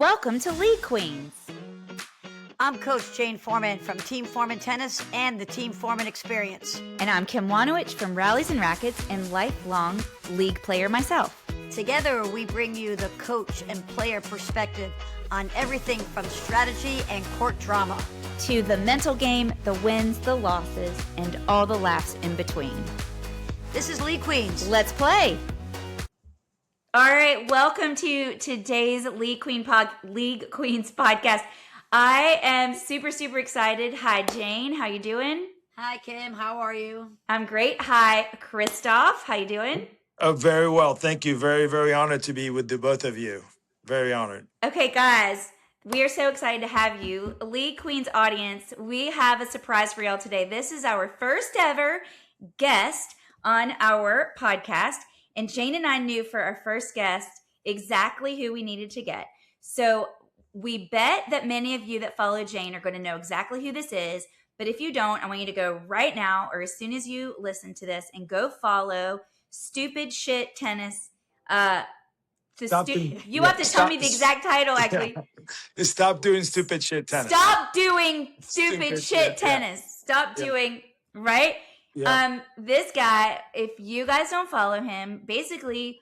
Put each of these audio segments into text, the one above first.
Welcome to League Queens. I'm Coach Jane Foreman from Team Foreman Tennis and the Team Foreman Experience. And I'm Kim Wanowich from Rallies and Rackets and lifelong league player myself. Together, we bring you the coach and player perspective on everything from strategy and court drama to the mental game, the wins, the losses, and all the laughs in between. This is League Queens. Let's play. All right, welcome to today's League Queens podcast. I am super excited. Hi, Jane. How you doing? Hi, Kim. How are you? I'm great. Hi, Christophe. How you doing? Oh, very well. Thank you. Very honored to be with the both of you. Very honored. Okay, guys, we are so excited to have you. League Queens audience, we have a surprise for y'all today. This is our first ever guest on our podcast. And Jane and I knew for our first guest exactly who we needed to get. So we bet that many of you that follow Jane are going to know exactly who this is. But if you don't, I want you to go right now or as soon as you listen to this and go follow Stupid Shit Tennis. You have to tell me the exact title, actually. Yeah. Stop doing stupid shit tennis. Stop doing stupid shit tennis. Stop doing, right? Yeah. This guy, if you guys don't follow him, basically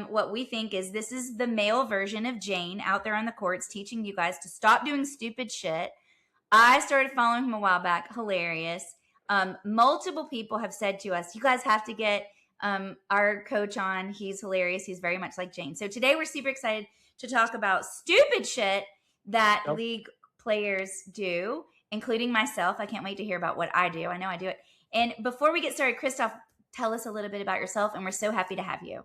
what we think is this is the male version of Jane out there on the courts teaching you guys to stop doing stupid shit. I started following him a while back. Hilarious. Multiple people have said to us, you guys have to get our coach on. He's hilarious. He's very much like Jane. So today we're super excited to talk about stupid shit that league players do, including myself. I can't wait to hear about what I do. I know I do it. And before we get started, Christophe, tell us a little bit about yourself, and we're so happy to have you.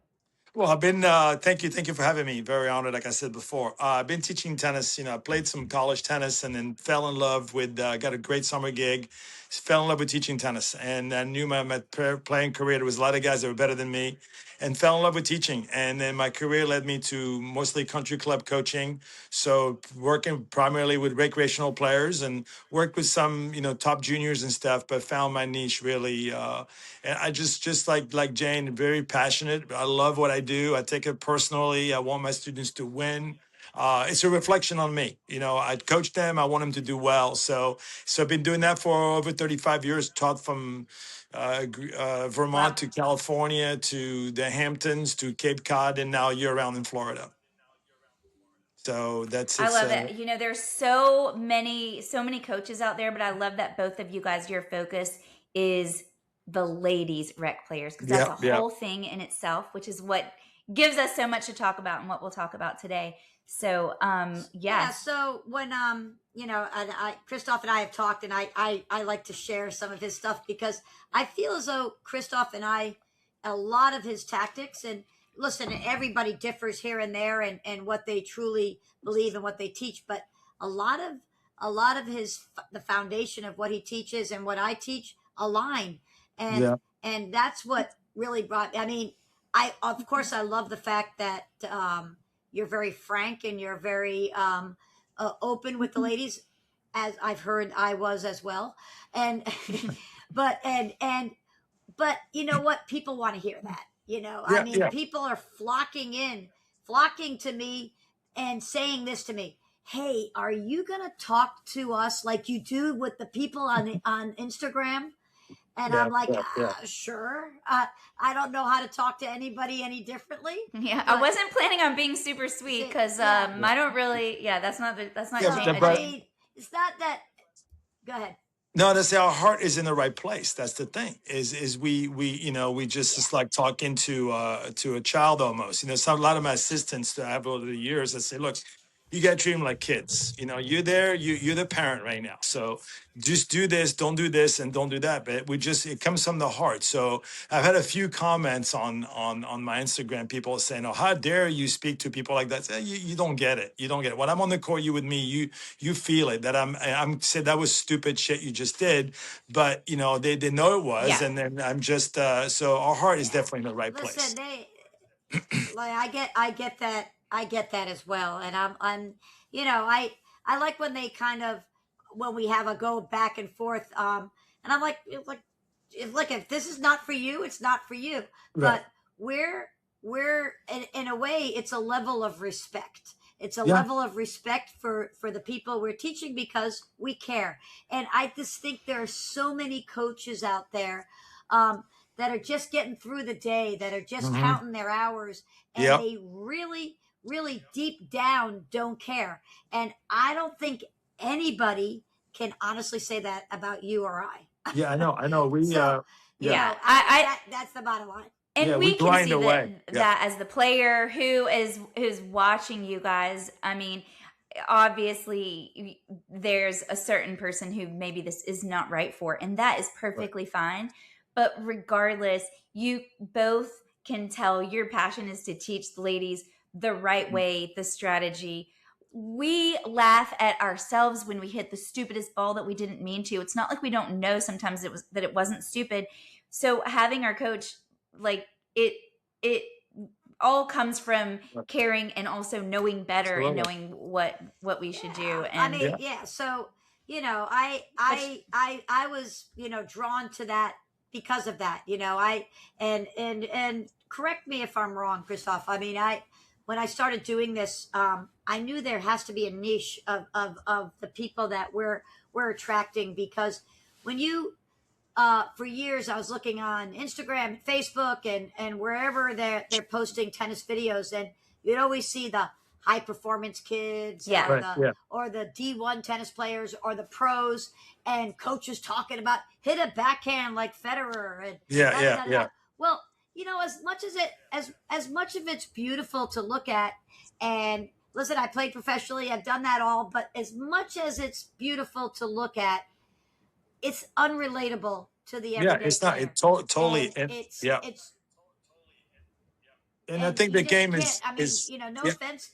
Well, I've been, thank you for having me. Very honored, like I said before. I've been teaching tennis, I played some college tennis and then fell in love with, got a great summer gig, fell in love with teaching tennis. And I knew my playing career, there was a lot of guys that were better than me and fell in love with teaching. And then my career led me to mostly country club coaching. So working primarily with recreational players and worked with some, top juniors and stuff, but found my niche really, and I just like Jane, very passionate. I love what I do. I take it personally. I want my students to win. It's a reflection on me. I coach them. I want them to do well. So I've been doing that for over 35 years, taught from Vermont to California to the Hamptons to Cape Cod and now year round in Florida. So that's it. I love it. There's so many coaches out there, but I love that both of you guys, your focus is the ladies rec players, because that's a whole thing in itself, which is what gives us so much to talk about and what we'll talk about today. So, Yeah. So when, Christophe and I have talked, and I like to share some of his stuff because I feel as though Christophe and a lot of his tactics, and listen, everybody differs here and there and what they truly believe and what they teach. But a lot of the foundation of what he teaches and what I teach align. And that's what really brought, of course, I love the fact that you're very frank and you're very open with the ladies, as I've heard I was as well. And, but you know what? People want to hear that, people are flocking to me and saying this to me. Hey, are you going to talk to us like you do with the people on Instagram? And I'm like, sure. I don't know how to talk to anybody any differently. Yeah, I wasn't planning on being super sweet because I don't really. Yeah, that's not Jane. It's not that. Go ahead. No, that's our heart is in the right place. That's the thing. Is we just it's like talking to a child almost. A lot of my assistants that I have over the years, I say, look, you got to treat them like kids. You're there, you're the parent right now. So just do this, don't do this, and don't do that. But it comes from the heart. So I've had a few comments on my Instagram, people saying, oh, how dare you speak to people like that? Say, you don't get it. You don't get it. When I'm on the court, you with me, you feel it, that I'm saying that was stupid shit you just did. But, they know it was. Yeah. And then I'm just, so our heart is definitely in the right place. I get that. I get that as well. And I'm I like when they when we have a go back and forth. And I'm like, if this is not for you, it's not for you. Right. But we're in a way, it's a level of respect. It's a level of respect for the people we're teaching because we care. And I just think there are so many coaches out there that are just getting through the day, that are just counting their hours, and they really, really deep down don't care. And I don't think anybody can honestly say that about you or I. Yeah, I know. We, So, Yeah, that's the bottom line. and we can grind see away. that as the player who's watching you guys. I mean, obviously there's a certain person who maybe this is not right for, and that is perfectly fine. But regardless, you both can tell your passion is to teach the ladies the right way, the strategy. We laugh at ourselves when we hit the stupidest ball that we didn't mean to. It's not like we don't know sometimes it wasn't stupid. So having our coach, like, it all comes from caring and also knowing better and knowing what we should do. And I mean, so I was drawn to that because of that. And correct me if I'm wrong, Christophe. I mean, when I started doing this, I knew there has to be a niche of the people that we're attracting, because when you for years I was looking on Instagram, Facebook, and wherever they're posting tennis videos, and you'd always see the high performance kids, or the D1 tennis players, or the pros, and coaches talking about hit a backhand like Federer, and well, as much of it's beautiful to look at, and listen, I played professionally, I've done that all, but as much as it's beautiful to look at, it's unrelatable to the everyday it's not. player. It totally. And it's and I think the game is. I mean,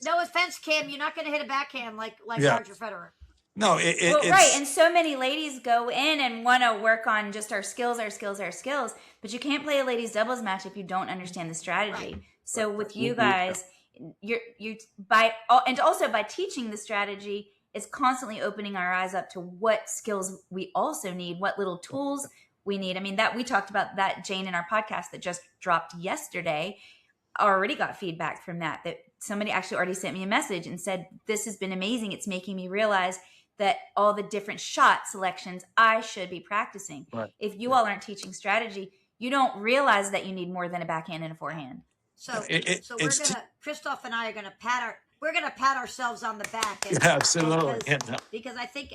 no offense, Kim, you're not going to hit a backhand like Roger Federer. No, it's right. And so many ladies go in and want to work on just our skills. But you can't play a ladies doubles match if you don't understand the strategy. Right. So with you guys, and also by teaching the strategy, is constantly opening our eyes up to what skills we also need, what little tools we need. I mean, that we talked about that, Jane, in our podcast that just dropped yesterday. Already got feedback from that somebody actually already sent me a message and said, this has been amazing. It's making me realize that all the different shot selections I should be practicing. Right. If you all aren't teaching strategy, you don't realize that you need more than a backhand and a forehand. So Christophe and I are gonna pat ourselves on the back. Absolutely. Because I think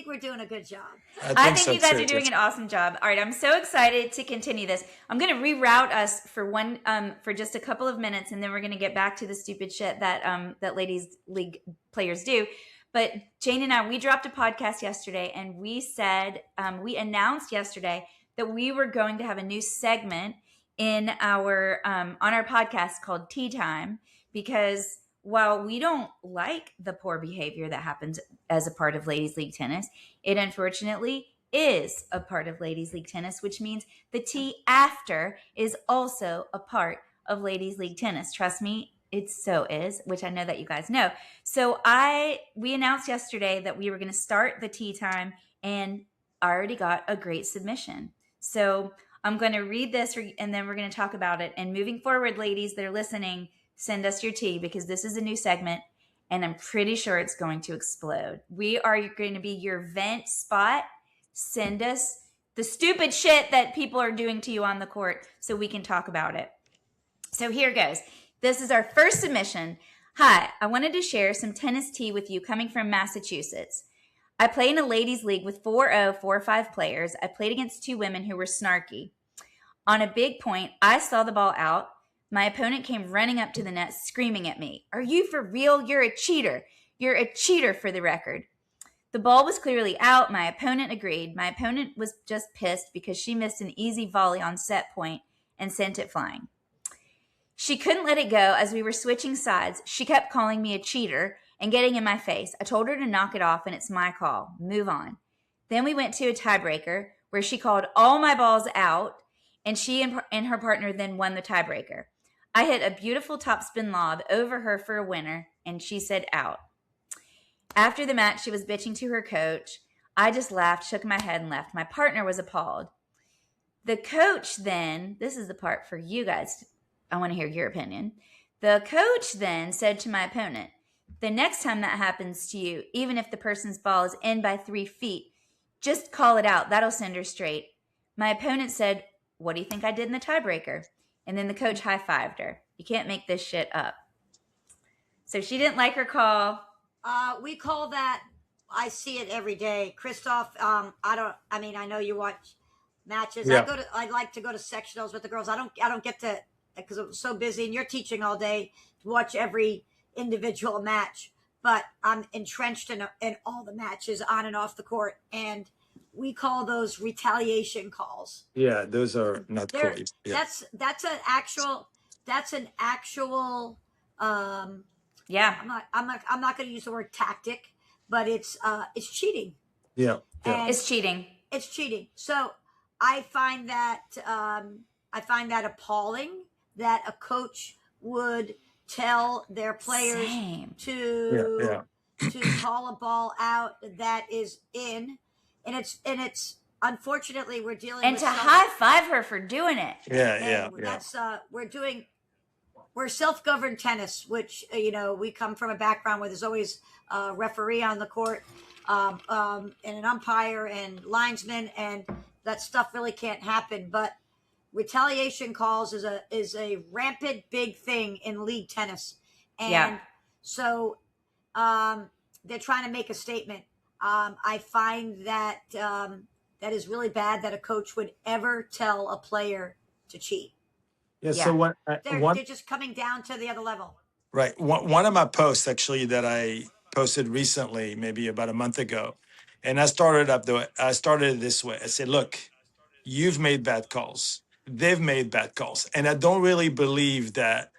we're doing a good job. I think you guys are doing an awesome job. All right, I'm so excited to continue this. I'm going to reroute us for just a couple of minutes, and then we're going to get back to the stupid shit that ladies league players do. But Jane and I, we dropped a podcast yesterday, and we said we announced yesterday that we were going to have a new segment in our on our podcast called Tea Time, because while we don't like the poor behavior that happens as a part of ladies league tennis, it unfortunately is a part of ladies league tennis, which means the tea after is also a part of ladies league tennis. Trust me, it so is, which I know that you guys know. So we announced yesterday that we were going to start the Tea Time, and I already got a great submission. So I'm going to read this, and then we're going to talk about it. And moving forward, ladies that are listening, send us your tea, because this is a new segment, and I'm pretty sure it's going to explode. We are going to be your vent spot. Send us the stupid shit that people are doing to you on the court so we can talk about it. So here goes. This is our first submission. Hi, I wanted to share some tennis tea with you coming from Massachusetts. I play in a ladies league with 4-5 players. I played against 2 women who were snarky. On a big point, I saw the ball out. My opponent came running up to the net screaming at me, "Are you for real? You're a cheater. You're a cheater, for the record." The ball was clearly out. My opponent agreed. My opponent was just pissed because she missed an easy volley on set point and sent it flying. She couldn't let it go as we were switching sides. She kept calling me a cheater and getting in my face. I told her to knock it off, and it's my call. Move on. Then we went to a tiebreaker where she called all my balls out, and she and her partner then won the tiebreaker. I hit a beautiful topspin lob over her for a winner, and she said out. After the match, she was bitching to her coach. I just laughed, shook my head, and left. My partner was appalled. The coach then, this is the part for you guys, I want to hear your opinion. The coach then said to my opponent, the next time that happens to you, even if the person's ball is in by 3 feet, just call it out. That'll send her straight. My opponent said, what do you think I did in the tiebreaker? And then the coach high-fived her. You can't make this shit up. So she didn't like her call. We call that, I see it every day. Christophe, I know you watch matches. Yeah. I like to go to sectionals with the girls. I don't get to, because I'm so busy and you're teaching all day, to watch every individual match, but I'm entrenched in all the matches on and off the court, and we call those retaliation calls. Yeah, those are not cool. Yeah. That's an actual Yeah. I'm not going to use the word tactic, but it's cheating. Yeah. And It's cheating. It's cheating. So I find that appalling that a coach would tell their players Same. to call a ball out that is in, and it's unfortunately we're dealing And with to high-five her for doing it. Yeah. That's we're self-governed tennis, which we come from a background where there's always a referee on the court, and an umpire and linesman, and that stuff really can't happen. But retaliation calls is a rampant big thing in league tennis, and so they're trying to make a statement. I find that that is really bad that a coach would ever tell a player to cheat. Yeah. So they're just coming down to the other level. Right. One of my posts actually that I posted recently, maybe about a month ago, and I started it this way. I said, look, you've made bad calls. They've made bad calls. And I don't really believe that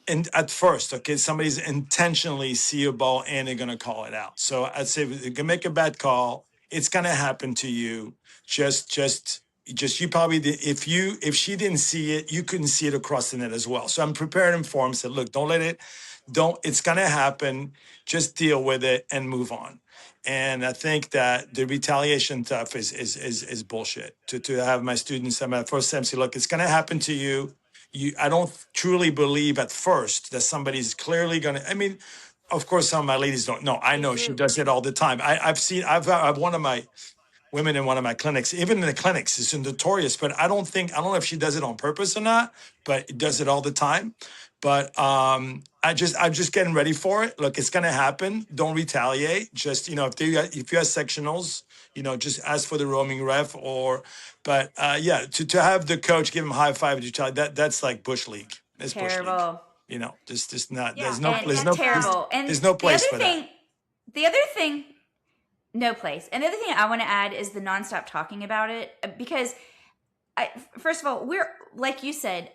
at first, okay, somebody's intentionally see a ball and they're gonna call it out. So I'd say if you can make a bad call, it's gonna happen to you. Just you probably did, if she didn't see it, you couldn't see it across the net as well. So I'm preparing him for him, said, look, it's gonna happen, just deal with it and move on. And I think that the retaliation stuff is bullshit. To have my students, first time say, look, it's gonna happen to you. I don't truly believe at first that somebody's clearly gonna, of course, some of my ladies don't know. I know she does it all the time. I've one of my women in one of my clinics, even in the clinics, is notorious, but I don't know if she does it on purpose or not, but it does it all the time. But I'm just getting ready for it. Look, it's gonna happen. Don't if you have sectionals, just ask for the roaming ref to have the coach give him a high five to each other, that's like bush league. It's terrible. Bush league. Just not. Yeah, There's no terrible. And there's no place for that. The other thing. No place. And the other thing I want to add is the nonstop talking about it, because first of all, we're, like you said,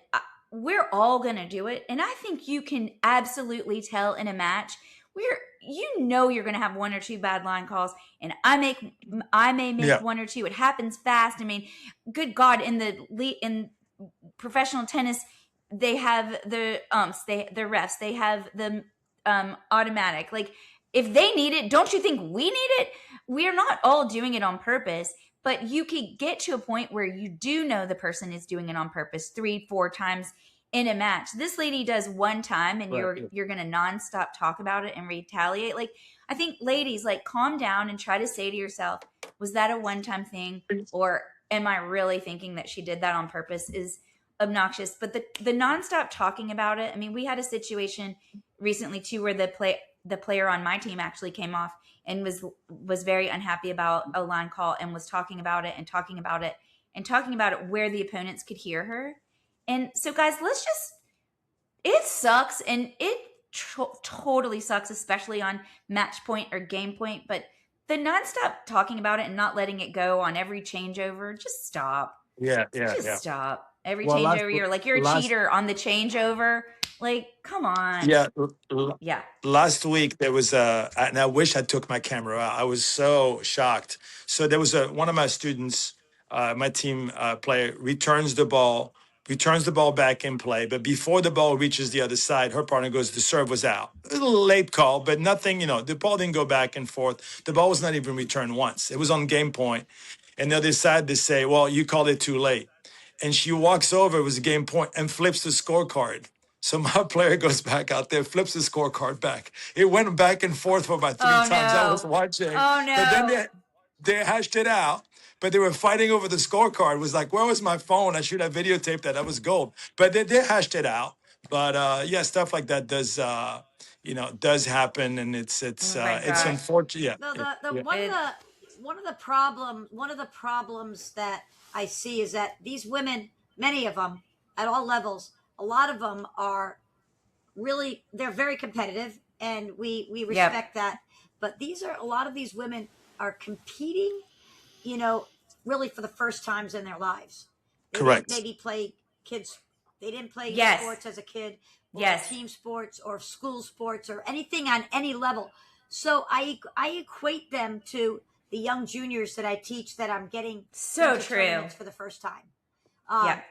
we're all going to do it. And I think you can absolutely tell in a match you're going to have one or two bad line calls, and I may make one or two. It happens fast. Good God, in professional tennis, they have the umps, the refs, they have the automatic. Like, if they need it, don't you think we need it? We're not all doing it on purpose, but you could get to a point where you do know the person is doing it on purpose 3-4 times in a match. This lady does one time, and you're going to nonstop talk about it and retaliate. Like, I think, ladies, like, calm down and try to say to yourself, was that a one-time thing, or am I really thinking that she did that on purpose? Is obnoxious. But the nonstop talking about it. We had a situation recently too where the player on my team actually came off and was very unhappy about a line call, and was talking about it where the opponents could hear her. And so, guys, it sucks, and it totally sucks, especially on match point or game point. But the nonstop talking about it and not letting it go on every changeover, just stop. Stop. Every changeover, you're a cheater on the changeover. Like, come on. Yeah. Last week there was and I wish I took my camera out. I was so shocked. So there was one of my students, my team player, returns the ball back in play. But before the ball reaches the other side, her partner goes, the serve was out. A little late call, but nothing, the ball didn't go back and forth. The ball was not even returned once. It was on game point. And they decided to say, well, you called it too late. And she walks over, it was a game point, and flips the scorecard. So my player goes back out there, flips the scorecard back. It went back and forth for about three times. I was watching, but then they hashed it out. But they were fighting over the scorecard. It was like, where was my phone? I should have videotaped that. That was gold. But they hashed it out. But yeah, stuff like that does does happen, and it's unfortunate. No, Yeah, one of the problems that I see is that these women, many of them at all levels, a lot of them are really, they're very competitive, and we respect that. But a lot of these women are competing, really for the first times in their lives. They correct. didn't maybe play kids. They didn't play sports as a kid, or team sports, or school sports, or anything on any level. So I equate them to the young juniors that I teach that I'm getting tournaments for the first time.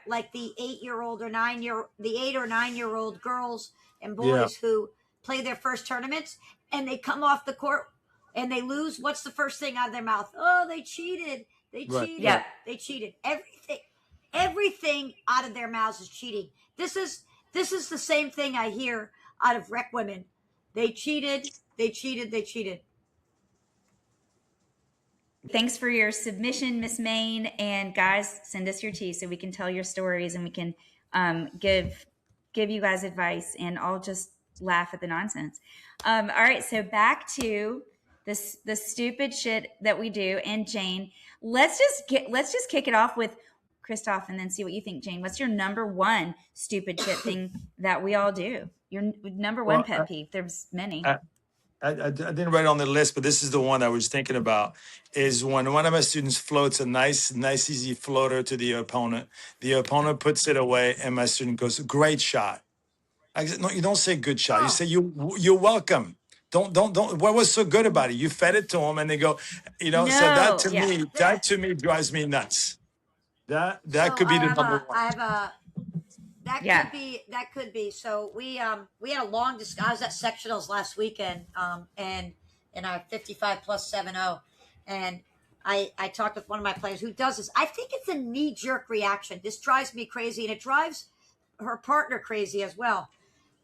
Like the 8-year-old or 9-year-old girls and boys who play their first tournaments, and they come off the court and they lose. What's the first thing out of their mouth? Oh, they cheated. They cheated. Yeah. They cheated. Everything out of their mouths is cheating. This is the same thing I hear out of rec women. They cheated. They cheated. They cheated. Thanks for your submission, Miss Main. And guys, send us your tea so we can tell your stories, and we can give you guys advice, and I'll just laugh at the nonsense. All right, so back to the stupid shit that we do. And Jane, let's just kick it off with Christophe, and then see what you think, Jane. What's your number one stupid shit thing that we all do? Your number one pet peeve. There's many. I didn't write it on the list, but this is the one I was thinking about, is when one of my students floats a nice, easy floater to the opponent puts it away, and my student goes, great shot. I said, no, you don't say good shot. You say, you're welcome. Don't, what was so good about it? You fed it to them, and they go, so that to me drives me nuts. That could be the number one. That could be. So we had a long discussion. I was at sectionals last weekend, and in our 55 plus 7-0, and I talked with one of my players who does this. I think it's a knee jerk reaction. This drives me crazy, and it drives her partner crazy as well.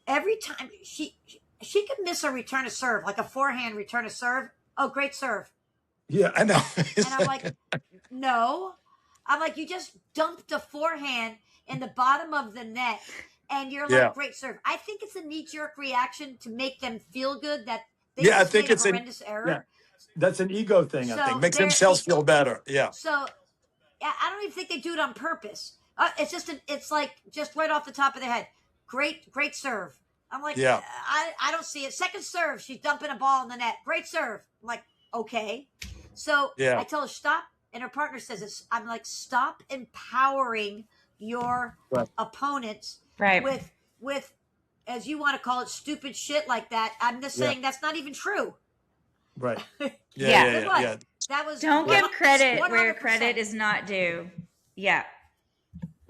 Every time she could miss a return to serve, like a forehand return to serve. Oh, great serve. Yeah, I know. And I'm like, no. I'm like, you just dumped a forehand in the bottom of the net, and you're like, great serve. I think it's a knee-jerk reaction to make them feel good that they I think made a horrendous error. Yeah. That's an ego thing, I think. Makes themselves feel better. Yeah. So I don't even think they do it on purpose. It's like just right off the top of their head. Great serve. I'm like, I don't see it. Second serve, she's dumping a ball in the net. Great serve. I'm like, okay. So I tell her, stop. And her partner says this. I'm like, stop empowering your opponents with, as you want to call it, stupid shit like that. I'm just saying that's not even true. Right. Yeah. That was don't give credit 100%. Where credit is not due. Yeah.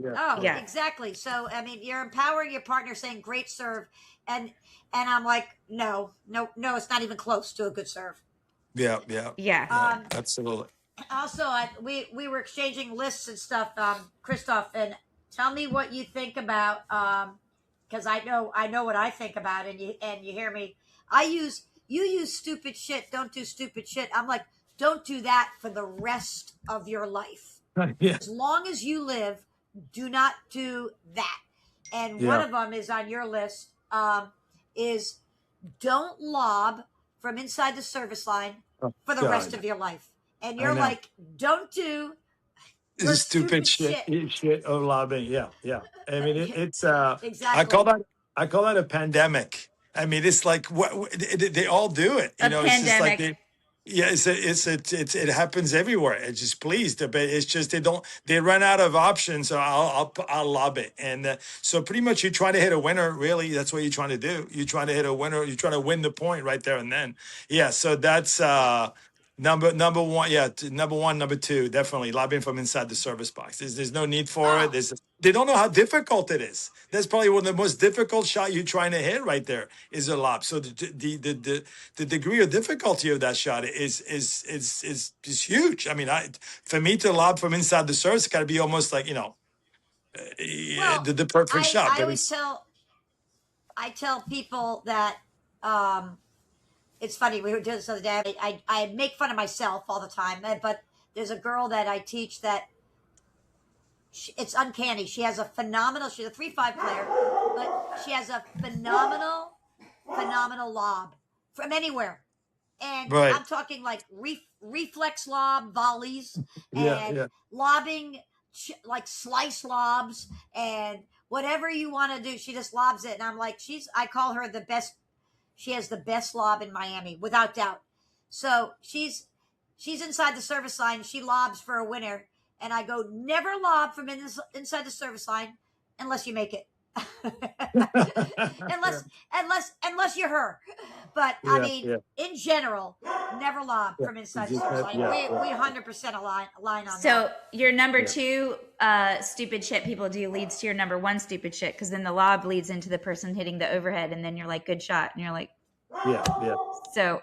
Oh, exactly. So I mean, you're empowering your partner, saying great serve, and I'm like, no, it's not even close to a good serve. Yeah. Absolutely. Also, we were exchanging lists and stuff, Christophe, and tell me what you think about, because I know what I think about, and you hear me. You use stupid shit. Don't do stupid shit. I'm like, don't do that for the rest of your life. As long as you live, do not do that. And one of them is on your list. Is don't lob from inside the service line for the rest of your life. And you're like, don't do this stupid shit of lobbing. Yeah. I mean, it's exactly. I call that a pandemic. I mean, it's like they all do it. You know, pandemic. It's just like it happens everywhere. It's just it's just they run out of options. So I'll lob it, and so pretty much you try to hit a winner. Really, that's what you're trying to do. You're trying to hit a winner. You're trying to win the point right there and then. Yeah. So that's number one. Yeah. Number one, number two, definitely lobbing from inside the service box. There's no need for it. They don't know how difficult it is. That's probably one of the most difficult shot you're trying to hit right there is a lob. So the degree of difficulty of that shot is huge. I mean, for me to lob from inside the service, it's got to be almost like, the perfect shot. I tell people that it's funny. We were doing this the other day. I make fun of myself all the time, but there's a girl that I teach that it's uncanny. She has a phenomenal. She's a 3-5 player, but she has a phenomenal lob from anywhere. And Right. I'm talking like reflex lob volleys Yeah, and yeah. lobbing like slice lobs and whatever you want to do. She just lobs it, and I'm like, I call her the best. She has the best lob in Miami, without doubt. So she's inside the service line. She lobs for a winner, and I go, never lob from inside the service line unless you make it. unless you're her. But I mean, in general, never lob from inside the service line. We 100% align on that. So your number 2 stupid shit people do leads to your number 1 stupid shit, because then the lob leads into the person hitting the overhead, and then you're like, good shot, and you're like, so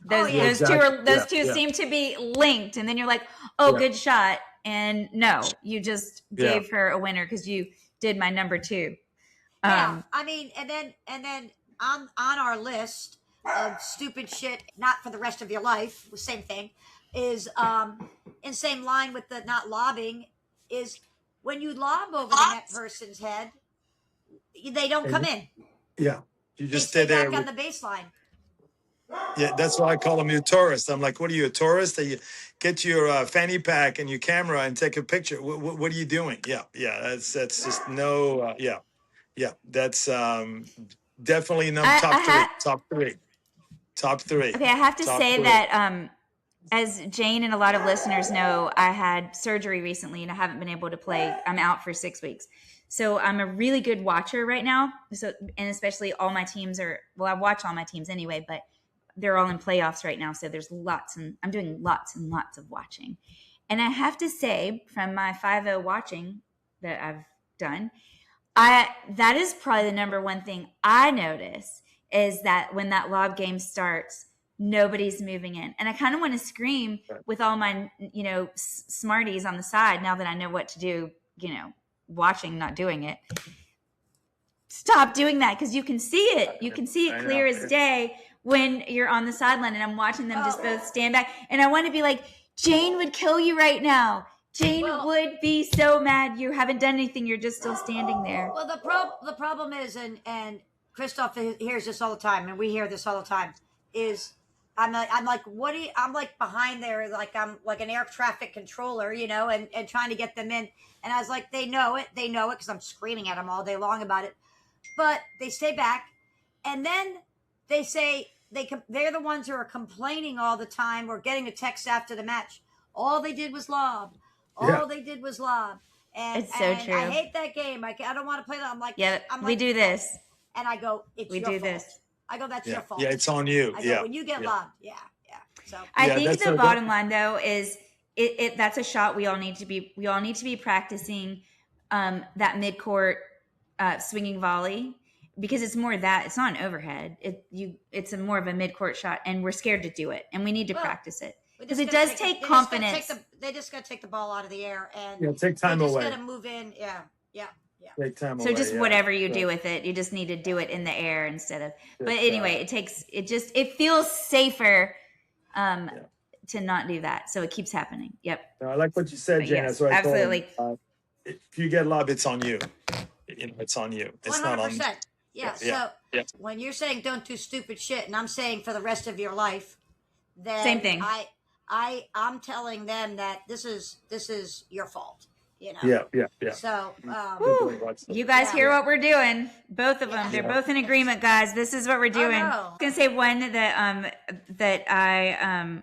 those two seem to be linked, and then you're like, good shot, and no, you just gave her a winner because you did my number 2. I mean, and then on our list of stupid shit, not for the rest of your life, the same thing, is in same line with the not lobbing, is when you lob over the net person's head, they don't come in. Yeah, you just they stay there back on the baseline. Yeah, that's why I call them a tourist. I'm like, what are you, a tourist? That you get your fanny pack and your camera and take a picture. What are you doing? Yeah, that's just no. That's definitely top three. Okay, I have to say that as Jane and a lot of listeners know, I had surgery recently and I haven't been able to play. I'm out for 6 weeks. So I'm a really good watcher right now. So, and especially all my teams I watch all my teams anyway, but they're all in playoffs right now. So there's I'm doing lots and lots of watching. And I have to say, from my 5-0 watching that I've done, that is probably the number 1 thing I notice, is that when that lob game starts, nobody's moving in. And I kind of want to scream with all my, smarties on the side, now that I know what to do, watching, not doing it. Stop doing that, because you can see it. You can see it clear as day when you're on the sideline, and I'm watching them just both stand back. And I want to be like, Jane would kill you right now. Jane would be so mad you haven't done anything. You're just still standing there. Well, the problem is, and Christophe hears this all the time, and we hear this all the time, is I'm like, what do you, I'm like behind there, like I'm like an air traffic controller, and trying to get them in. And I was like, they know it, because I'm screaming at them all day long about it. But they stay back, and then they say they're the ones who are complaining all the time, or getting a text after the match. All they did was lob. They did was lob. And it's so true. I hate that game. I don't want to play that. I'm like, we do this. And I go, it's your fault. This. I go, that's your fault. Yeah, it's on you. I go, when you get lobbed. Yeah. So I think the bottom line though is that's a shot we all need to be practicing, that midcourt swinging volley, because it's more that it's not an overhead. It's more of a midcourt shot, and we're scared to do it, and we need to practice it. Because it does take confidence. They just got to take the ball out of the air and take time away. They just got to move in. Yeah. Take time away. So just whatever you do with it, you just need to do it in the air instead of. But anyway, it feels safer to not do that, so it keeps happening. Yep. No, I like what you said, Jen. That's what I absolutely. If you get lobbed, it's on you. It's on you. It's 100%. Not on. Yeah. So when you're saying don't do stupid shit, and I'm saying for the rest of your life, then same thing. I'm telling them that this is your fault. Yeah. So you guys hear what we're doing? Both of them. They're both in agreement, guys. This is what we're doing. I was gonna say one that I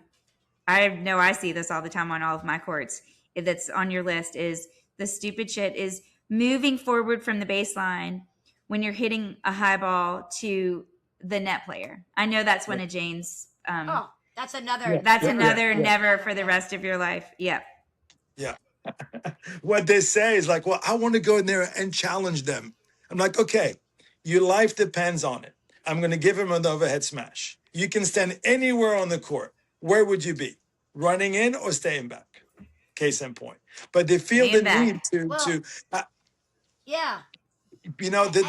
know I see this all the time on all of my courts. That's on your list is the stupid shit is moving forward from the baseline when you're hitting a high ball to the net player. I know that's one of Jane's. That's another. Never for the rest of your life. Yeah. What they say is like, well, I want to go in there and challenge them. I'm like, okay, your life depends on it. I'm going to give him an overhead smash. You can stand anywhere on the court. Where would you be? Running in or staying back? Case in point. But they feel the need to. You know, the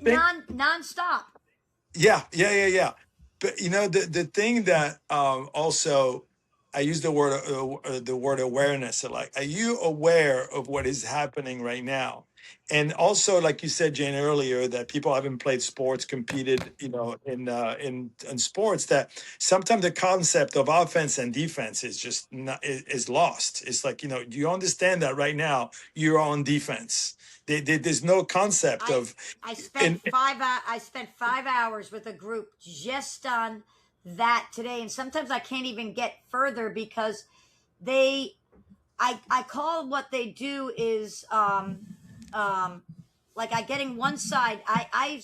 thing. Non-stop. Yeah. But you know, the thing that also, I use the word awareness. So like, are you aware of what is happening right now? And also, like you said, Jane, earlier, that people haven't played sports, competed, you know, in sports. That sometimes the concept of offense and defense is just not is lost. It's like, you know, do you understand that right now you're on defense? There's no concept I of I spent in 5 hours with a group just on that today, and sometimes I can't even get further because they I call what they do is like I getting one side. I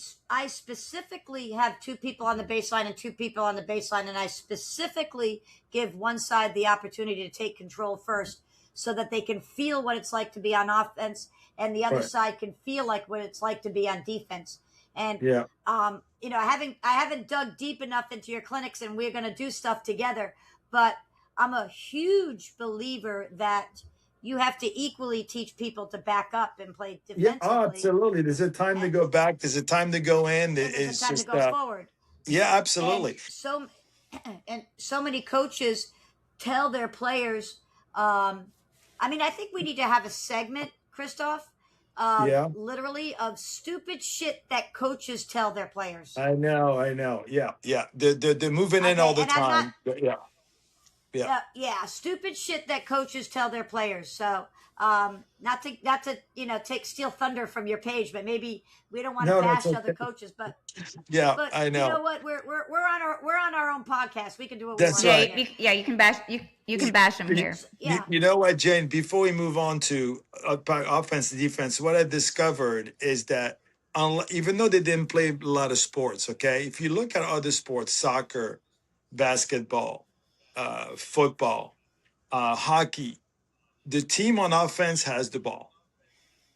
specifically have two people on the baseline and two people on the baseline, and I specifically give one side the opportunity to take control first, so that they can feel what it's like to be on offense, and the other right, side can feel like what it's like to be on defense. And yeah. I haven't dug deep enough into your clinics, and we're going to do stuff together. But I'm a huge believer that you have to equally teach people to back up and play Yeah, oh, defensively, absolutely. There's a time to and, go back. There's a time to go in. and there's a It's time to just, go forward. yeah, And absolutely. so many coaches tell their players. I mean, I think we need to have a segment, Christophe, of Yeah, literally of stupid shit that coaches tell their players. I know. I know. Yeah. They're moving in all Okay, the and I'm not. time. Yeah. Yeah, stupid shit that coaches tell their players. So, not to take steal thunder from your page, but maybe we don't want to No, that's bash other okay. coaches, but Yeah, but I you know know. what? We're on our own podcast. We can do what we That's want to Yeah, do right. here. you can bash you can bash them You, here. Yeah. you know what, Jane? Before we move on to offense and defense, what I discovered is that even though they didn't play a lot of sports, okay, if you look at other sports, soccer, basketball, football, hockey, the team on offense has the ball.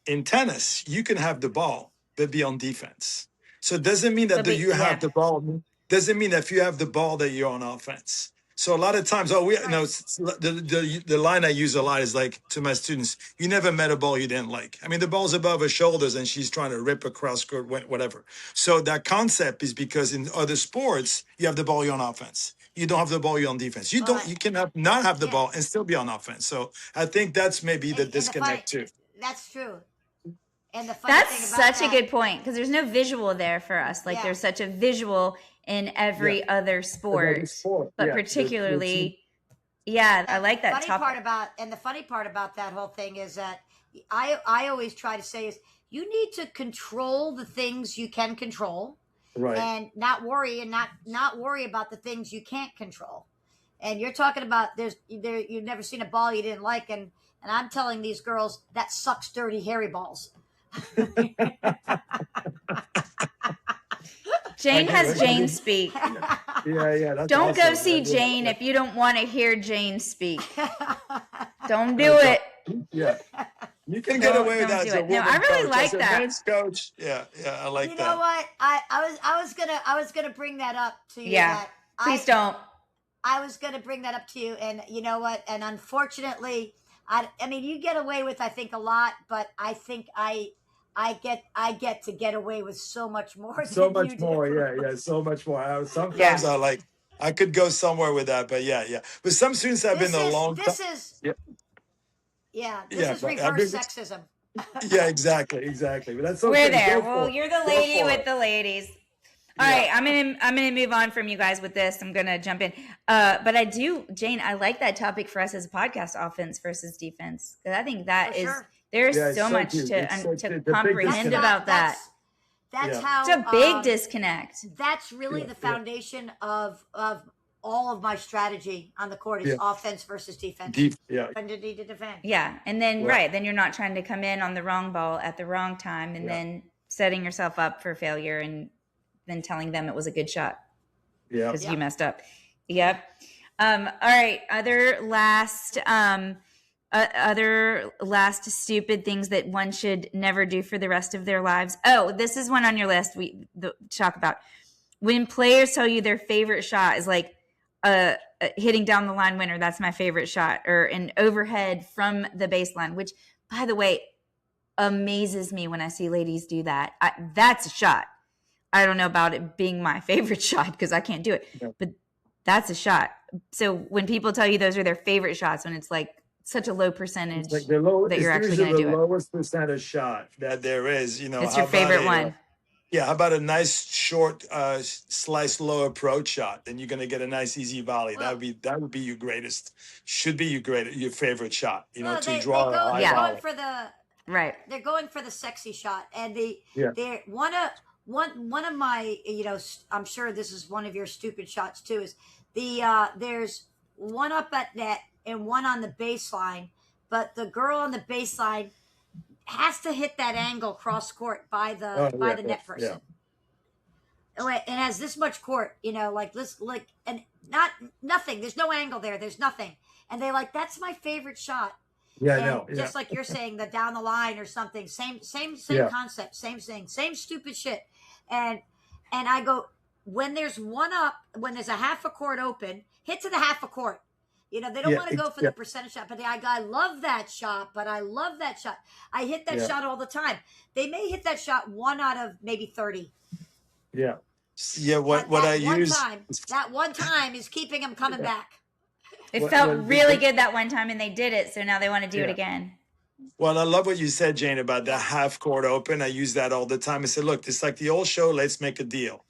In tennis, you can have the ball, but be on defense. So it doesn't mean that you have Yeah. the ball. Doesn't mean that if you have the ball that you're on offense. So a lot of times, oh, we you Right. know the line I use a lot is like to my students: you never met a ball you didn't like. I mean, the ball's above her shoulders and she's trying to rip across court, whatever. So that concept is because in other sports, you have the ball, you're on offense. You don't have the ball, you're on defense. You Well, don't. You cannot not have the yeah, ball and still be on offense. So I think that's maybe the and the funny, disconnect too. that's true. And the funny That's thing about such a that, good point because there's no visual there for us. Like yeah, there's such a visual in Yeah. every other Another sport, sport. but Yeah. The team. particularly, yeah, I like that the funny part about that whole thing is that I always try to say is you need to control the things you can control, Right. and not worry about the things you can't control. And you're talking about you've never seen a ball you didn't like, and I'm telling these girls that sucks dirty hairy balls. Jane has Jane speak. Yeah. That's Don't go awesome. see Yeah. Jane if you don't want to hear Jane speak. Don't do That's it. Yeah. You can get away with Don't that do as a it. No, woman I really coach, like as a that. men's coach. Yeah. I like You that. know what? I was gonna bring that up to you. Yeah. That Please don't. I was gonna bring that up to you, and you know what? And unfortunately, I mean, you get away with I think a lot, but I think I get to get away with so much more So than much you more. do. Yeah. So much more. Sometimes Yeah. I could go somewhere with that, but yeah. But some students have been This a is long time. this is Yeah. this is But I've reverse been, sexism. yeah, exactly. But that's okay. We're there. Go Well, for it. you're the Go lady for with it. the ladies. All Yeah. right, I'm gonna move on from you guys with this. I'm gonna jump in, but I do, Jane. I like that topic for us as a podcast: offense versus defense, because I think that For is sure. there's Yeah, it's so so much cute. It's so to cute. The big comprehend disconnect. about that. That's Yeah. how It's a big disconnect. that's really Yeah. the foundation of all of my strategy on the court is Yeah. offense versus defense. Yeah. Defender to defend. Yeah, and then Right. then you're not trying to come in on the wrong ball at the wrong time, and Yeah. then setting yourself up for failure, and then telling them it was a good shot Yeah. because Yep. you messed up. Yep. All right. Other last stupid things that one should never do for the rest of their lives. Oh, this is one on your list. Talk about when players tell you their favorite shot is like hitting down the line winner. That's my favorite shot, or an overhead from the baseline. Which, by the way, amazes me when I see ladies do that. That's a shot. I don't know about it being my favorite shot because I can't do it, but that's a shot. So when people tell you those are their favorite shots, when it's like such a low percentage It's like that you're actually going to do the it, lowest percentage shot that there is. You know, it's how your about favorite one. yeah, how about a nice short slice low approach shot? Then you're gonna get a nice easy volley. Well, That would be your greatest, should be your favorite shot. You know, well, to draw a high Yeah. they're going volley. for the Right. they're going for the sexy shot, and Yeah. they're one of my, I'm sure this is one of your stupid shots too, is there's one up at net and one on the baseline, but the girl on the baseline has to hit that angle cross court by the net person. And has this much court, like this, like, and nothing. There's no angle there. There's nothing. And they like, that's my favorite shot. Yeah, I And know. just like you're saying, the down the line or something, same Yeah. concept, same thing, same stupid shit. And I go, when there's one up, when there's a half a court open, hit to the half a court. They don't want to go for the percentage shot, but I love that shot. I hit that shot all the time. They may hit that shot 1 out of maybe 30. Yeah. Yeah. What I use that one time is keeping them coming back. It felt really good that one time, and they did it, so now they want to do it again. Well, I love what you said, Jane, about the half court open. I use that all the time. I said, look, it's like the old show. Let's make a deal.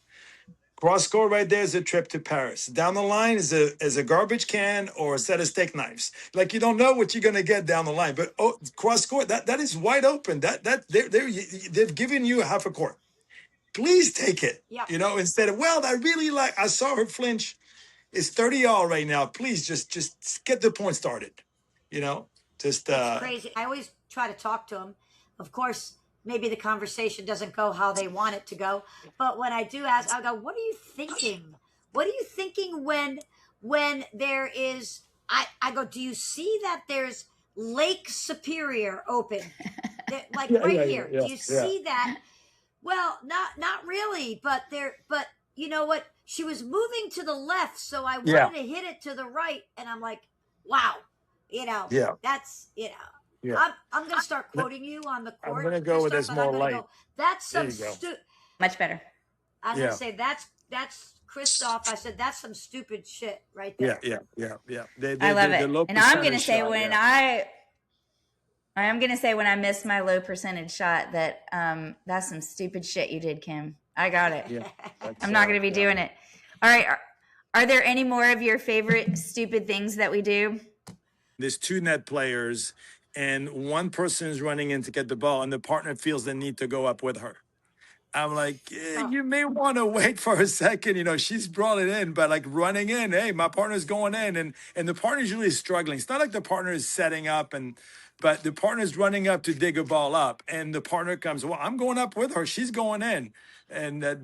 Cross court right there is a trip to Paris. Down the line is a garbage can or a set of steak knives. Like, you don't know what you're gonna get down the line. But cross court, that is wide open. They've given you a half a court. Please take it. Yeah. Instead of, well, I saw her flinch. It's 30-all right now. Please just get the point started. It's crazy. I always try to talk to them. Of course, maybe the conversation doesn't go how they want it to go. But when I do ask, I go, what are you thinking? What are you thinking when there is, I go, do you see that there's Lake Superior open? Like here. Do you see that? Well, not really, but you know what? She was moving to the left, so I wanted to hit it to the right, and I'm like, wow, that's I'm gonna start quoting you on the court. I'm gonna go with this more light. That's some much better. I'm gonna say that's Christophe. I said that's some stupid shit right there. Yeah. I love it, and I'm gonna say I am gonna say when I missed my low percentage shot that that's some stupid shit you did, Kim. I got it. Yeah, I'm not gonna be doing it. All right. Are there any more of your favorite stupid things that we do? There's 2 net players, and one person is running in to get the ball, and the partner feels the need to go up with her. I'm like, you may want to wait for a second. She's brought it in, but like running in, hey, my partner's going in, and the partner's usually struggling. It's not like the partner is setting up, but the partner's running up to dig a ball up, and the partner comes, well, I'm going up with her. She's going in, and that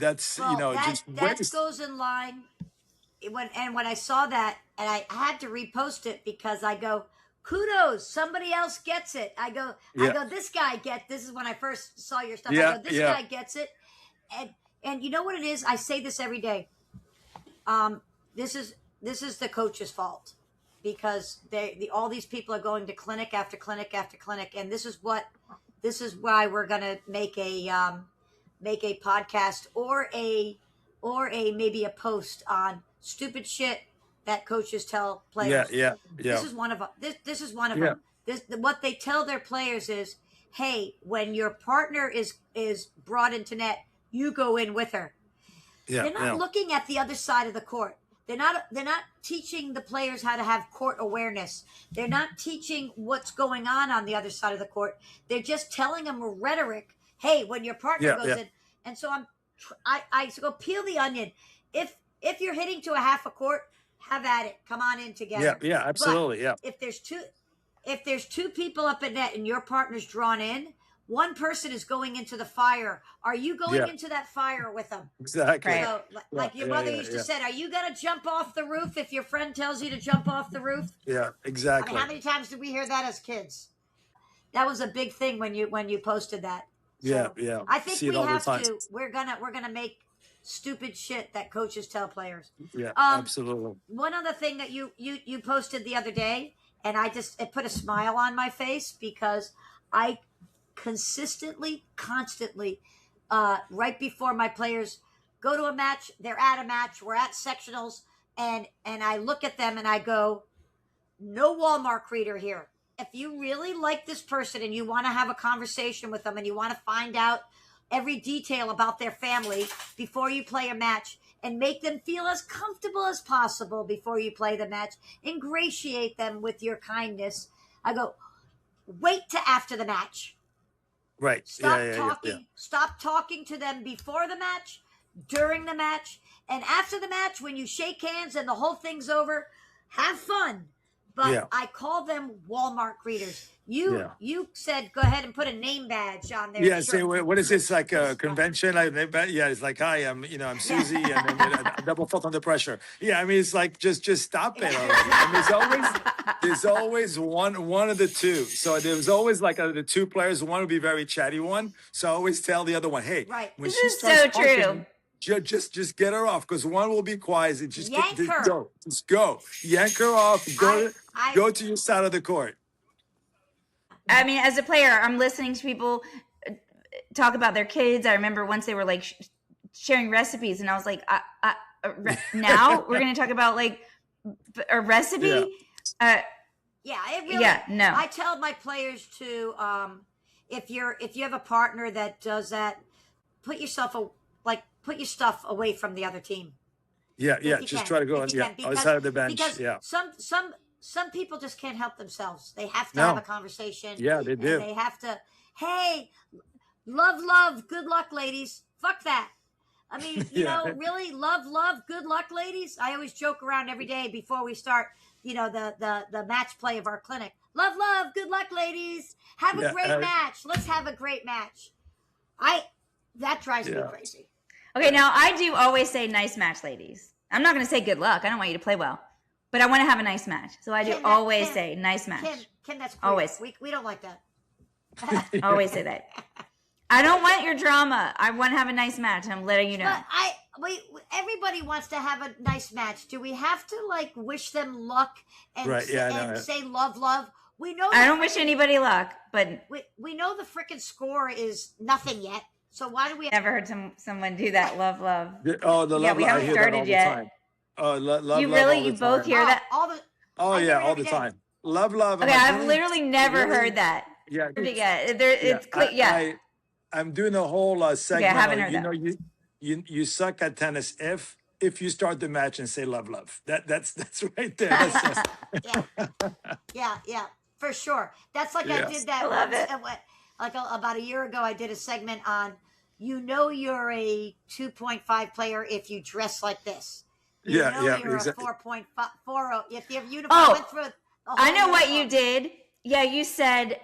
goes in line. When I saw that, and I had to repost it because I go, kudos, somebody else gets it. I go, this guy gets. This is when I first saw your stuff. I go, this guy gets it, and you know what it is? I say this every day. This is the coach's fault because all these people are going to clinic after clinic after clinic, and this is why we're gonna make a podcast or maybe a post on stupid shit that coaches tell players. Yeah. This is one of them. This is one of them. What they tell their players is, hey, when your partner is brought into net, you go in with her. Yeah, they're not looking at the other side of the court. They're not teaching the players how to have court awareness. They're not teaching what's going on the other side of the court. They're just telling them a rhetoric. Hey, when your partner goes in, and so I go peel the onion. If you're hitting to a half a court, have at it. Come on in together. Yeah, absolutely. But if there's two people up at net and your partner's drawn in, one person is going into the fire. Are you going into that fire with them? Exactly. So, like your mother used to say, are you going to jump off the roof if your friend tells you to jump off the roof? Yeah, exactly. How many times did we hear that as kids? That was a big thing when you posted that. So yeah. I think we have to. We're gonna make stupid shit that coaches tell players. Yeah, absolutely. One other thing that you posted the other day, and it put a smile on my face because consistently, constantly, right before my players go to a match, they're at a match, we're at sectionals, and I look at them and I go, no Walmart reader here. If you really like this person and you want to have a conversation with them and you want to find out every detail about their family before you play a match and make them feel as comfortable as possible before you play the match, ingratiate them with your kindness, I go, wait to after the match. Right. Stop talking. Stop talking to them before the match, during the match, and after the match. When you shake hands and the whole thing's over, have fun. But I call them Walmart greeters. You said go ahead and put a name badge on there. Yeah, say what is this, like a convention? It's like, hi, I'm Susie, and then a double foot under pressure. Yeah, I mean, it's like just stop it already. I mean, there's always one of the two. So there's always like the two players. One will be very chatty one. So I always tell the other one, hey, when this she is starts so talking, true. just get her off, because one will be quiet. And just yank her. Go, just go, yank her off. Go to your side of the court. I mean, as a player, I'm listening to people talk about their kids. I remember once they were like sharing recipes, and I was like, now we're going to talk about like a recipe. It really. Yeah, no. I tell my players to, if you have a partner that does that, put your stuff away from the other team. Just try to go on outside of the bench. Because some people just can't help themselves. They have to have a conversation. Yeah, they do. They have to, hey, love, good luck, ladies. Fuck that. I mean, you know, really, love, good luck, ladies. I always joke around every day before we start, the match play of our clinic. Love, good luck, ladies. Have a great match. Let's have a great match. That drives me crazy. Okay, now I do always say nice match, ladies. I'm not going to say good luck. I don't want you to play well. But I want to have a nice match. So I do always say nice match. Kim, that's queer. Always. We don't like that. Always say that. I don't want your drama. I want to have a nice match. I'm letting you know. But everybody wants to have a nice match. Do we have to like wish them luck and say love? We know. I don't wish anybody luck, but we know the freaking score is nothing yet. So why do we? Never heard someone do that. Love. Oh, the love. We haven't started yet. Oh, love. You both hear that? All the time. Love. Okay, I've literally never heard that. Yeah. I'm doing a whole segment. Okay, I haven't heard that. You suck at tennis if you start the match and say love. That's right there. Yeah, for sure. That's like I did that. I love it. Like about a year ago, I did a segment on, you're a 2.5 player if you dress like this. You're exactly. A 4.4 if your uniform went through. I know what you did. Yeah, you said,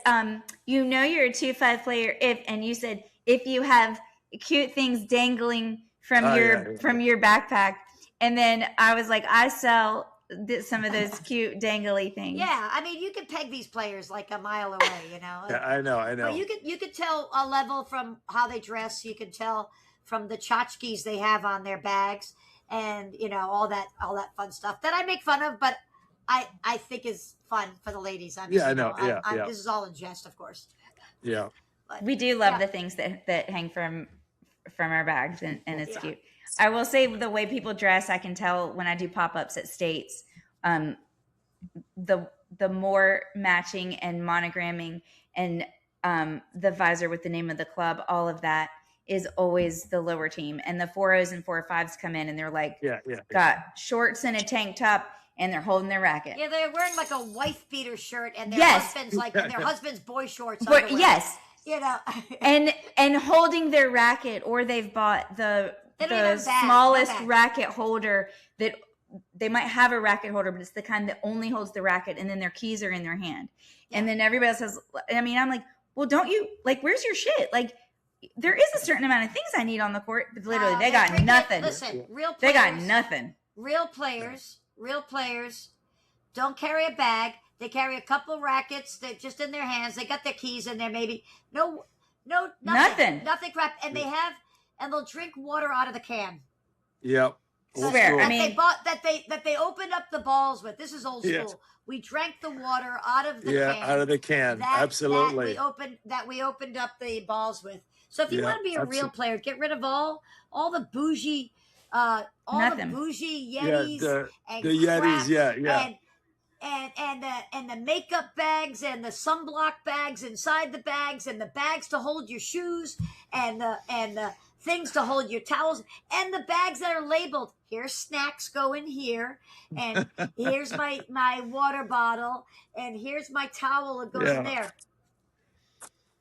you're a 2.5 player and you said if you have cute things dangling from your backpack, and then I was like, I sell some of those cute dangly things. Yeah, I mean, you can peg these players like a mile away, Yeah, I know. But you could tell a level from how they dress. You can tell from the tchotchkes they have on their bags, and all that fun stuff that I make fun of, but I think is fun for the ladies. I know. This is all in jest, of course. Yeah. But, we do love the things that hang from our bags, and it's cute. I will say the way people dress, I can tell when I do pop-ups at states, the more matching and monogramming and the visor with the name of the club, all of that is always the lower team. And the 4.0s and 4.5s come in and they're like, got shorts and a tank top and they're holding their racket. Yeah, they're wearing like a wife beater shirt and their husband's like their husband's boy shorts. Yes. And holding their racket, or they've bought the smallest racket holder that they might have a racket holder, but it's the kind that only holds the racket, and then their keys are in their hand. Yeah. And then everybody else says, I mean, I'm like, well, don't you, like, where's your shit? Like, there is a certain amount of things I need on the court, but literally they got nothing. Listen, real players. They got nothing. Real players don't carry a bag. They carry a couple of rackets that just in their hands. They got their keys in there, maybe. Nothing crap. And they'll drink water out of the can. Yep. Old Swear, school. I That mean, they bought that they opened up the balls with. This is old Yeah. school. We drank the water out of the Yeah, can. out of the can. That Absolutely. we opened up the balls with. So if you Yeah, want to be a real absolutely. player, get rid of all the bougie nothing. Yeah, Yetis and the Yetis. crap Yeah, yeah. and the makeup bags and the sunblock bags inside the bags and the bags to hold your shoes and the things to hold your towels and the bags that are labeled, here's snacks go in here, and here's my water bottle, and here's my towel that goes in Yeah, there.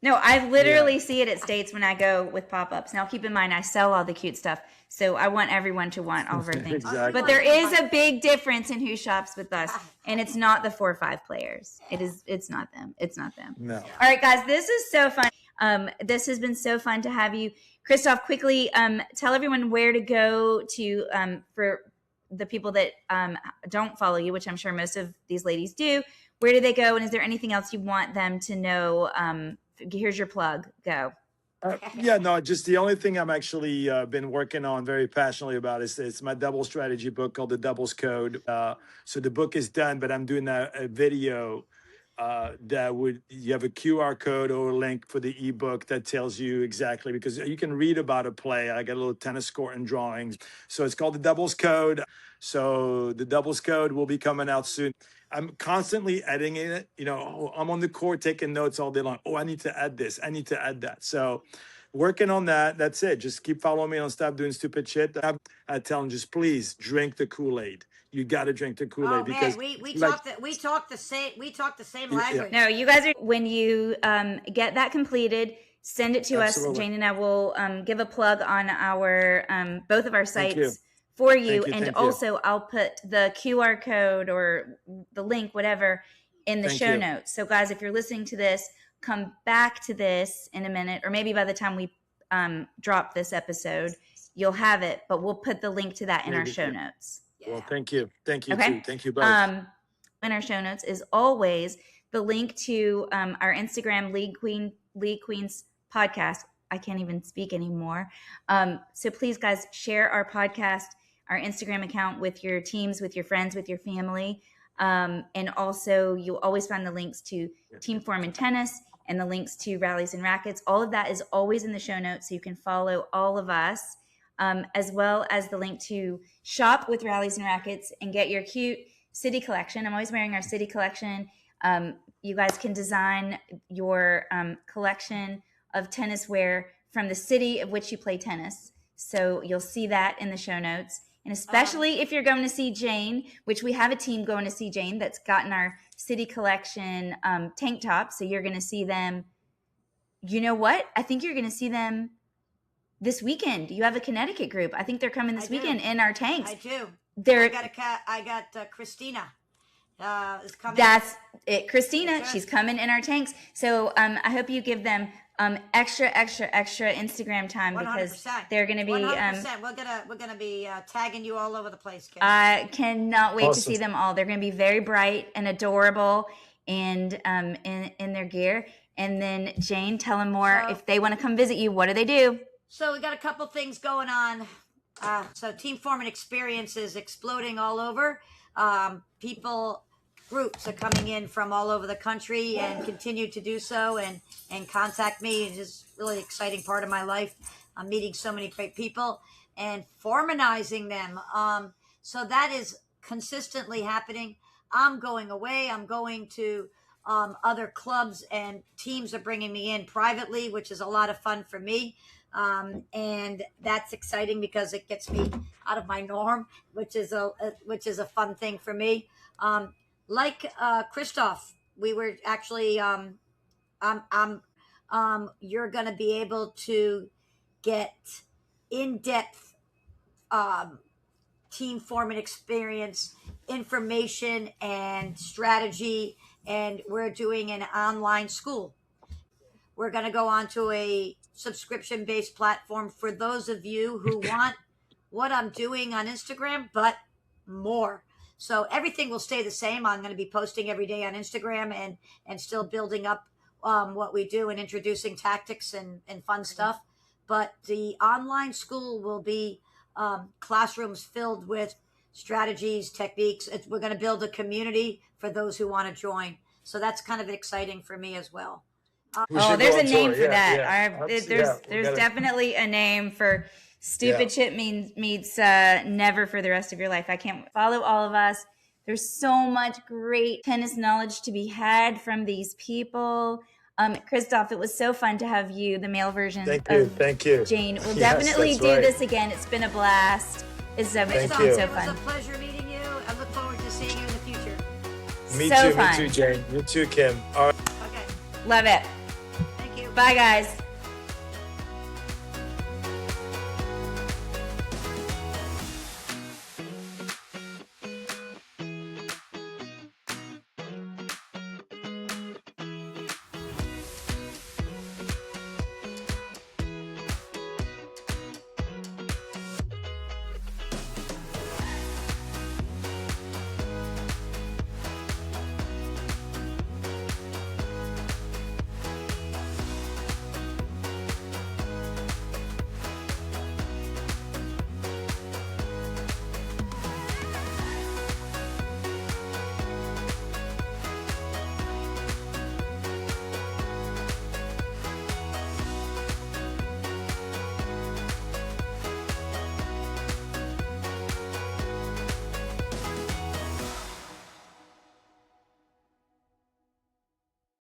No, I yeah. literally see it at States when I go with pop-ups. Now, keep in mind, I sell all the cute stuff, so I want everyone to want all of our things. Exactly. But there is a big difference in who shops with us, and it's not the 4 or 5 players. It's not them. It's not them. No. All right, guys, this is so fun. This has been so fun to have you, Christophe. Quickly, tell everyone where to go to for the people that don't follow you, which I'm sure most of these ladies do. Where do they go, and is there anything else you want them to know? Here's your plug. Go. Yeah, no, just the only thing I'm actually been working on very passionately about is it's my double strategy book called The Doubles Code. So the book is done, but I'm doing a video that you have a QR code or a link for the ebook that tells you exactly, because you can read about a play. I got a little tennis court and drawings. So it's called The Doubles Code. So the Doubles Code will be coming out soon. I'm constantly editing it. I'm on the court taking notes all day long. Oh, I need to add this. I need to add that. So working on that. That's it. Just keep following me on Stop Doing Stupid Shit. I tell them, just please drink the Kool-Aid. You got to drink the Kool-Aid because we talk the same language. No, you guys are, when you get that completed, send it to Absolutely. us. Jane and I will give a plug on our both of our Thank you. sites for you. Thank you, And thank you. also I'll put the QR code or the link, whatever, in the Thank show you. notes. So guys, if you're listening to this, come back to this in a minute, or maybe by the time we drop this episode, you'll have it, but we'll put the link to that in our Maybe, show yeah. notes. Well, thank you. Thank you Okay. too. Thank you both. In our show notes is always the link to our Instagram League Queens podcast. I can't even speak anymore. So please, guys, share our podcast, our Instagram account with your teams, with your friends, with your family. And also you'll always find the links to Team Form and Tennis and the links to Rallies and Rackets. All of that is always in the show notes, so you can follow all of us, as well as the link to shop with Rallies and Rackets and get your cute city collection. I'm always wearing our city collection. You guys can design your collection of tennis wear from the city of which you play tennis. So you'll see that in the show notes. And especially if you're going to see Jane, which we have a team going to see Jane that's gotten our city collection tank tops. So you're going to see them. You know what? I think you're going to see them this weekend. You have a Connecticut group. I think they're coming this weekend in our tanks. I do. They're, I got Christina. Is coming. That's it, Christina. Okay. She's coming in our tanks. So I hope you give them extra Instagram time, because 100%. they're going to be. 100%. We're gonna be tagging you all over the place, Kim. I cannot wait to Awesome. see them all. They're going to be very bright and adorable, and in their gear. And then Jane, tell them more. So- If they want to come visit you, what do they do? So we got a couple things going on. So Team Form and Experience is exploding all over. Groups are coming in from all over the country and continue to do so and contact me. It's just really exciting part of my life. I'm meeting so many great people and formanizing them. So that is consistently happening. I'm going away. I'm going to other clubs, and teams are bringing me in privately, which is a lot of fun for me. And that's exciting because it gets me out of my norm, which is a fun thing for me. Like Christophe, we were actually you're going to be able to get in-depth Team Form and Experience information and strategy, and we're doing an online school. We're going to go onto a subscription-based platform for those of you who want what I'm doing on Instagram, but more. So everything will stay the same. I'm going to be posting every day on Instagram and still building up what we do and introducing tactics and fun stuff. But the online school will be classrooms filled with strategies, techniques. We're going to build a community for those who want to join. So that's kind of exciting for me as well. There's a name for that. There's definitely a name for stupid shit meets never for the rest of your life. I can't follow all of us. There's so much great tennis knowledge to be had from these people. Christophe, it was so fun to have you, the male version. Thank you. Jane, we'll definitely do this again. It's been a blast. It's so fun. It was a pleasure meeting you. I look forward to seeing you in the future. Me too, Jane. You too, Kim. All right. Okay. Love it. Thank you. Bye, guys.